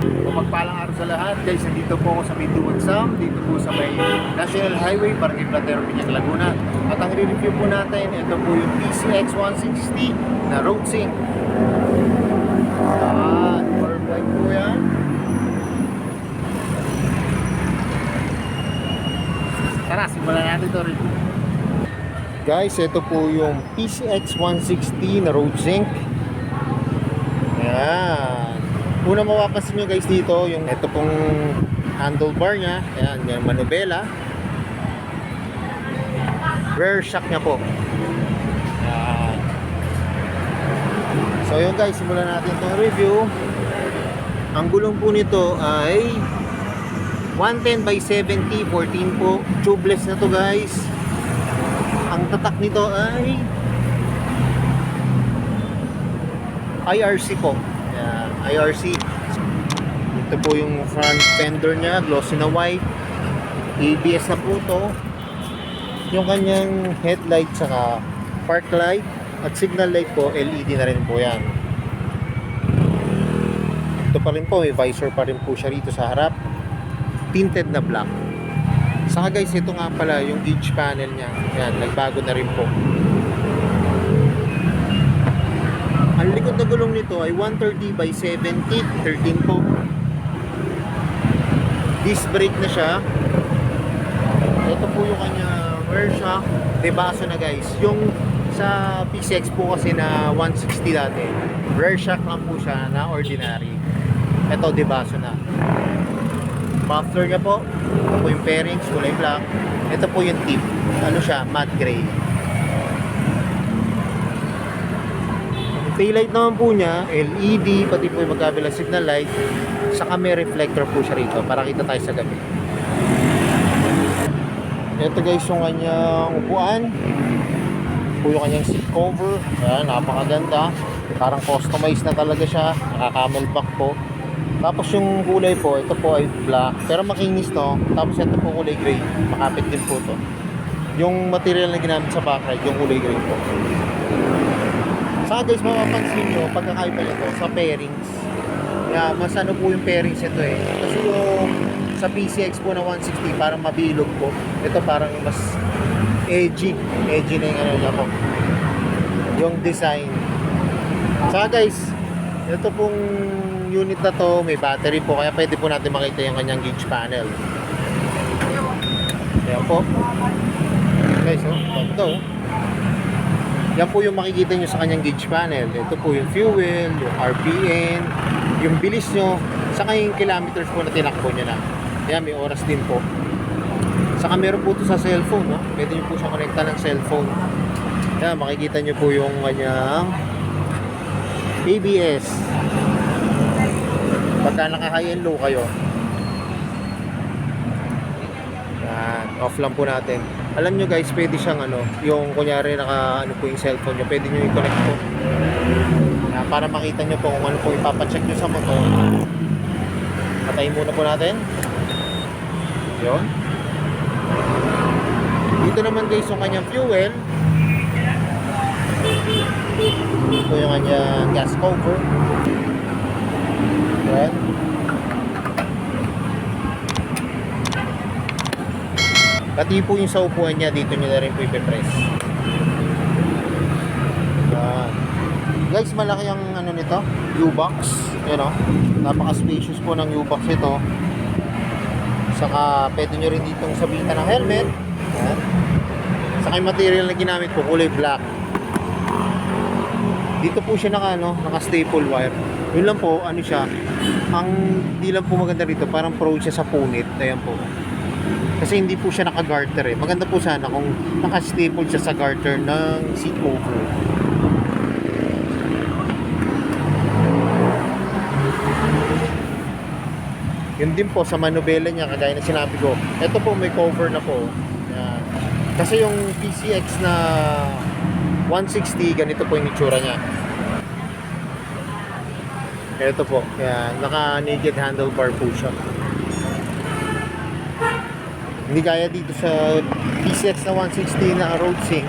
Mapagpalang araw sa lahat. Guys, nandito po ako sa Bintuan Sam, dito po sa may National Highway, Barangay Platero, Piñang, Laguna. At ang re-review po natin, ito po yung PCX 160 na road sync. Perfect po yan. Tara, simulan natin ito review. Guys, ito po yung PCX 160 na road sync. Ayan. Una mapapansin nyo guys dito, yung ito pong handlebar nya. Ayan, yung manubela. Rear shock nya po. Ayan. So yun guys, simulan natin itong review. Ang gulong po nito ay 110 by 70, 14 po. Tubeless na to guys. Ang tatak nito ay IRC po. Ayan, IRC. Ito po yung front fender nya, glossy na white. ABS na po to. Yung kanyang headlight saka park light at signal light po, LED na rin po yan. Ito pa rin po, may visor pa rin po siya rito sa harap. Tinted na black. Saka guys, ito nga pala yung gauge panel nya. Yan, nagbago na rin po. Ang likod na gulong nito ay 130 by 70, 13 po. Disc brake na siya. Ito po yung kanya rear shock. Debaso na guys. Yung sa PCX po kasi na 160 dati, rear shock lang po siya na ordinary. Ito debaso na. Muffler niya po. Ito po yung fairings, kulay black. Ito po yung tip. Ano siya? Matte gray. Taillight naman po niya, LED, pati po yung magkabilang signal light. Saka may reflector po siya rito para kita tayo sa gabi. Ito guys yung kanyang upuan. Ito yung kanyang seat cover. Ayan, napakaganda. Parang customized na talaga siya. Nakaka-camelback po. Tapos yung kulay po, ito po ay black. Pero makinis to. Tapos ito po kulay gray. Makapit din po to. Yung material na ginamit sa backride, yung kulay gray po. Saka guys, mapapansin nyo, pagkakaiba nito sa pairings. Kaya mas ano po yung pairings ito eh. Kasi yung sa PCX po na 160, parang mabilog po. Ito parang mas edgy. Edgy na yung ano niya po. Yung design. Saka guys, ito pong unit na to, may battery po. Kaya pwede po natin makita yung kanyang gauge panel. Ayan po. Guys, oh, ganda oh. Yan po yung makikita nyo sa kanyang gauge panel. Ito po yung fuel, yung RPM, yung bilis nyo, saka yung kilometers po na tinakbo nyo na. Yan, may oras din po. Saka meron po ito sa cellphone, no? Pwede nyo po siya connecta ng cellphone. Yan, makikita nyo po yung kanyang ABS. Pagka naka-high and low kayo. Yan, off lang po natin. Alam nyo guys, pwede siyang ano, yung kunyari naka ano po yung cellphone nyo, pwede nyo i-connect po. Para makita nyo po kung ano po ipapacheck nyo sa motor. Patayin muna po natin. Yun. Dito naman guys yung kanyang fuel. Ito yung kanyang gas cover. Yan. Pati po yung sa upuan niya, dito nyo na rin po ipipress. Guys, malaki ang ano nito, U-box. Yan o. Napaka-spacious po ng U-box ito. Saka pwede nyo rin ditong sabitan ng helmet. Yan. Saka yung material na ginamit po, kulay black. Dito po siya naka-staple wire. Yun lang po, ano siya. Ang di lang po maganda rito, parang pro siya sa punit. Ayan po. Kasi hindi po siya naka-garter eh. Maganda po sana kung naka-staple siya sa garter ng seat cover. Yun din po sa manubela niya, kagaya na sinabi ko. Ito po may cover na po. Yan. Kasi yung PCX na 160, ganito po yung itsura niya. Ito po. Yan. Naka-naked handlebar po siya. Hindi kaya dito sa PCX na 160 na road sync,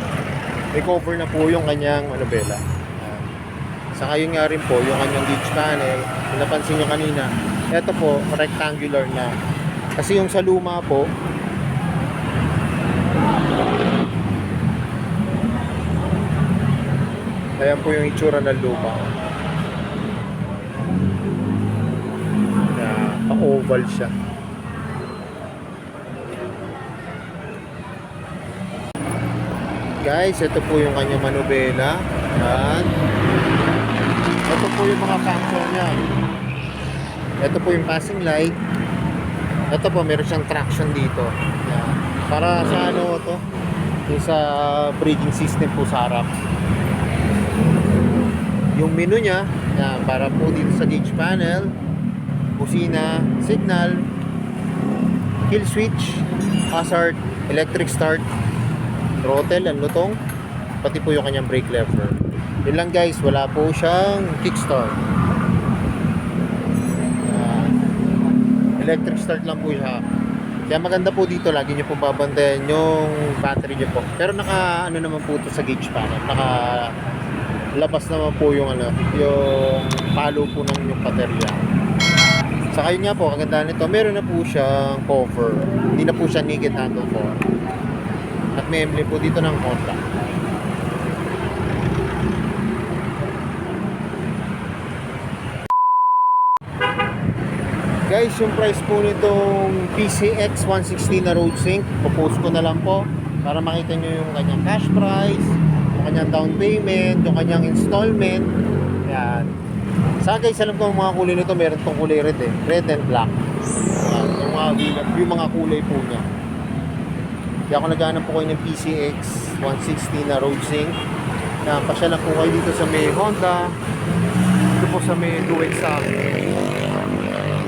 may cover na po yung kanyang manubela. Saka yun nga rin po, yung kanyang gauge panel, kung napansin nyo kanina, Ito po, rectangular na. Kasi yung sa luma po, ayan po yung itsura ng luma. Pa-oval siya. Guys, ito po yung kanyang manubela. Yan. Ito po yung mga function niya. Ito po yung passing light. Ito po, meron siyang traction dito. Yan. Para sa ano to? Yung sa braking system po sa harap. Yung menu niya, yan, para po dito sa gauge panel, busina, signal, kill switch, hazard, electric start, throttle, ang lutong, pati po yung kanyang brake lever. Yun lang guys, wala po siyang kickstart. Electric start lang po siya. Kaya maganda po dito, lagi nyo po babantayan yung battery nyo po. Pero naka ano naman po ito sa gauge panel, naka labas naman po yung ano, yung palo po ng yung baterya. Saka yun nga po, kagandahan nito, meron na po siyang cover. Hindi na po siya naked handle po. At may emblem po dito ng Honda. Guys, yung price po nitong PCX 160 na road sync, popost ko na lang po para makita nyo yung kanyang cash price, yung kanyang down payment, yung kanyang installment. Yan. Sa guys, alam ko ang mga kulay nito, meron tong kulay red eh. Red and black. Yan. Yung mga kulay po niya. Kaya ako naghanap po kayo ng PCX 160 na road sync. Yan, pasya lang po kayo dito sa may Honda. Dito po sa may Duexam.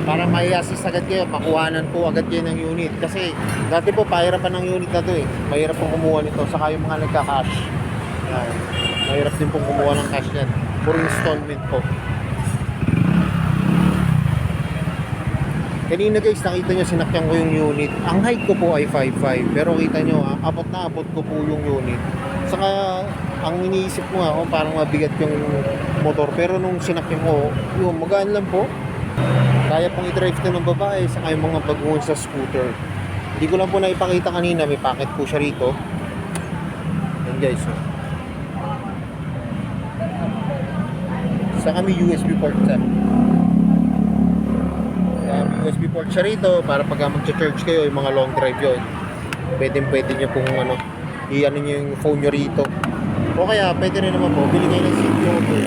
Para mai-assist agad kayo, makuhanan po agad kayo ng unit. Kasi dati po, pahirapan ng unit na to eh. Mahirap pong kumuha nito. Saka yung mga nagka-cash. Yan. Mahirap din pong kumuha ng cash yan. Puro installment po. Kanina guys, nakita nyo sinakyan ko yung unit. Ang height ko po ay 5'5". Pero kita nyo abot na abot ko po yung unit. Saka ang iniisip ko nga, parang mabigat yung motor. Pero nung sinakyan ko, yun, magaan lang po. Kaya pong i-drive ito ng babae, saka yung mga baguhan sa scooter. Hindi ko lang po naipakita kanina, may packet po siya rito. Yan guys. Saka may USB port siya. USB port siya rito para pag mag-charge kayo, yung mga long drive yun. Pwede nyo pong ano, i-ano nyo yung phone nyo rito. O kaya, pwede rin naman po, bili kayo ng seat cover.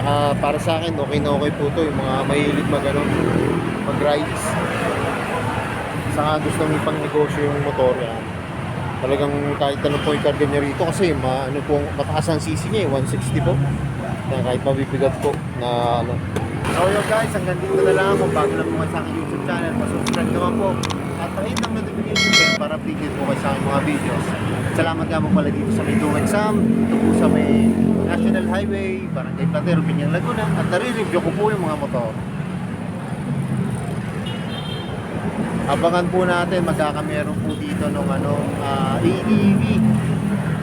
Saka para sa akin, okay na okay po to yung mga mahilig mag-rides. Saka gusto nyo pang negosyo yung motor yan. Talagang kahit ano po yung karga niya rito kasi mataas ang CC niya 160 po. Kaya kahit mabibigat po na ano. So yun guys, hanggang dito na lang. Kung bago na po kayo sa aking YouTube channel, subscribe naman po. At hit ang notification bell para updated po kayo sa aking mga videos. Salamat nga po pala dito sa may Duexam, dito po sa may National Highway, Barangay Platero, Pinyang Laguna. At nare-review ko po yung mga motor. Abangan po natin, magkakameron po dito ng ADV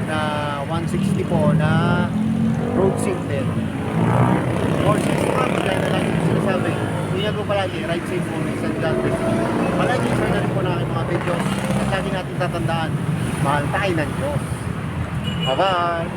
na 160 po na road sync din. Or 60 kaya na lang yung sinasabi. Ingat po palagi, ride safe po, and God bless you. Palagi, share na rin po na aking mga videos. At lagi natin tatandaan, mahal tayo ng Diyos. Bye-bye!